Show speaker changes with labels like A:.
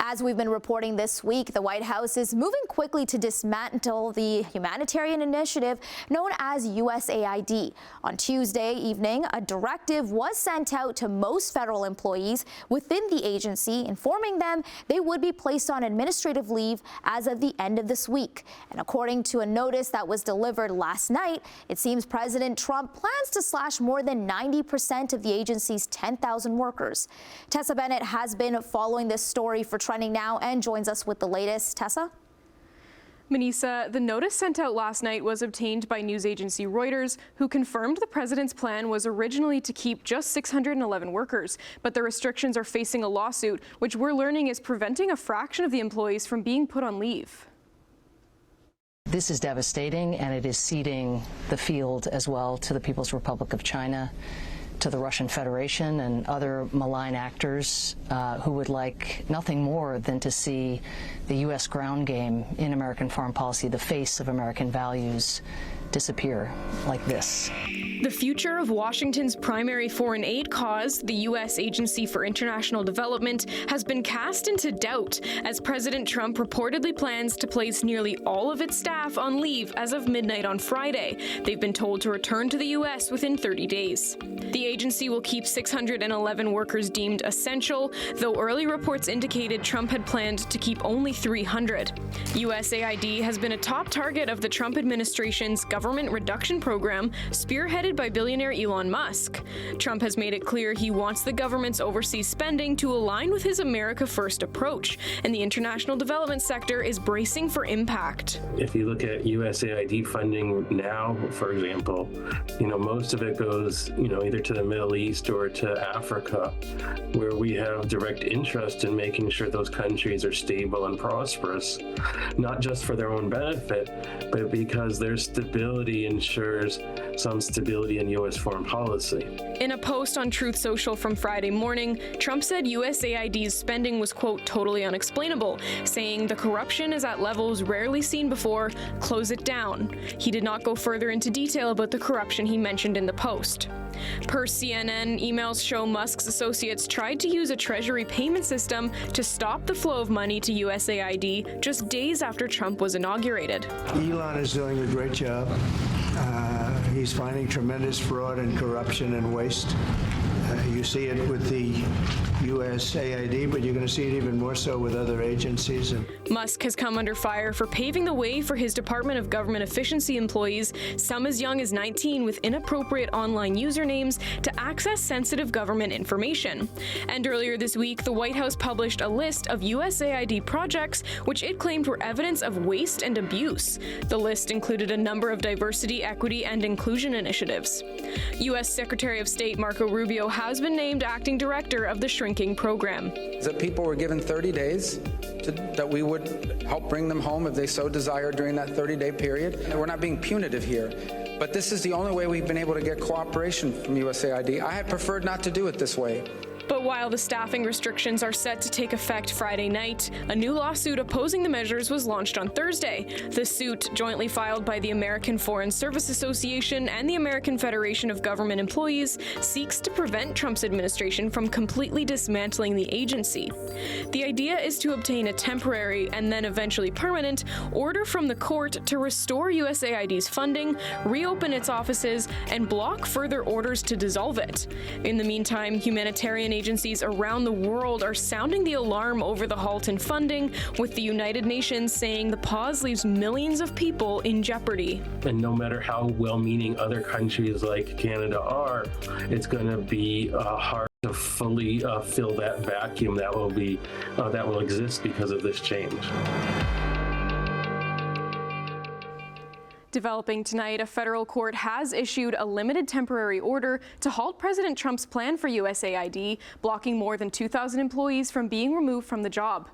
A: As we've been reporting this week, the White House is moving quickly to dismantle the humanitarian initiative known as USAID. On Tuesday evening, a directive was sent out to most federal employees within the agency, informing them they would be placed on administrative leave as of the end of this week. And according to a notice that was delivered last night, it seems President Trump plans to slash more than 90% of the agency's 10,000 workers. Tessa Bennett has been following this story for Trending Now and joins us with the latest. Tessa?
B: Manisa, the notice sent out last night was obtained by news agency Reuters, who confirmed the president's plan was originally to keep just 611 workers, but the restrictions are facing a lawsuit, which we're learning is preventing a fraction of the employees from being put on leave.
C: This is devastating, and it is ceding the field as well to the People's Republic of China, to the Russian Federation and other malign actors who would like nothing more than to see the U.S. ground game in American foreign policy, the face of American values, disappear like this.
B: The future of Washington's primary foreign aid cause, the U.S. Agency for International Development, has been cast into doubt as President Trump reportedly plans to place nearly all of its staff on leave as of midnight on Friday. They've been told to return to the U.S. within 30 days. The agency will keep 611 workers deemed essential, though early reports indicated Trump had planned to keep only 300. USAID has been a top target of the Trump administration's government reduction program, spearheaded by billionaire Elon Musk. Trump has made it clear he wants the government's overseas spending to align with his America First approach, and the international development sector is bracing for impact.
D: If you look at USAID funding now, for example, most of it goes, either to the Middle East or to Africa, where we have direct interest in making sure those countries are stable and prosperous, not just for their own benefit, but because their stability ensures some stability in U.S. foreign policy.
B: In a post on Truth Social from Friday morning, Trump said USAID's spending was, quote, totally unexplainable, saying the corruption is at levels rarely seen before, close it down. He did not go further into detail about the corruption he mentioned in the post. Per CNN, emails show Musk's associates tried to use a Treasury payment system to stop the flow of money to USAID just days after Trump was inaugurated.
E: Elon is doing a great job. He's finding tremendous fraud and corruption and waste. You see it with the USAID, but you're going to see it even more so with other agencies.
B: Musk has come under fire for paving the way for his Department of Government Efficiency employees, some as young as 19 with inappropriate online usernames, to access sensitive government information. And earlier this week, the White House published a list of USAID projects which it claimed were evidence of waste and abuse. The list included a number of diversity, equity, and inclusion initiatives. U.S. Secretary of State Marco Rubio has been named acting director of the shrinking program.
F: That people were given 30 days that we would help bring them home if they so desired during that 30-day period. And we're not being punitive here, but this is the only way we've been able to get cooperation from USAID. I had preferred not to do it this way.
B: But while the staffing restrictions are set to take effect Friday night, a new lawsuit opposing the measures was launched on Thursday. The suit, jointly filed by the American Foreign Service Association and the American Federation of Government Employees, seeks to prevent Trump's administration from completely dismantling the agency. The idea is to obtain a temporary and then eventually permanent order from the court to restore USAID's funding, reopen its offices, and block further orders to dissolve it. In the meantime, humanitarian agencies around the world are sounding the alarm over the halt in funding, with the United Nations saying the pause leaves millions of people in jeopardy.
D: And no matter how well-meaning other countries like Canada are, it's going to be hard to fully fill that vacuum that will exist because of this change.
B: Developing tonight, a federal court has issued a limited temporary order to halt President Trump's plan for USAID, blocking more than 2,000 employees from being removed from the job.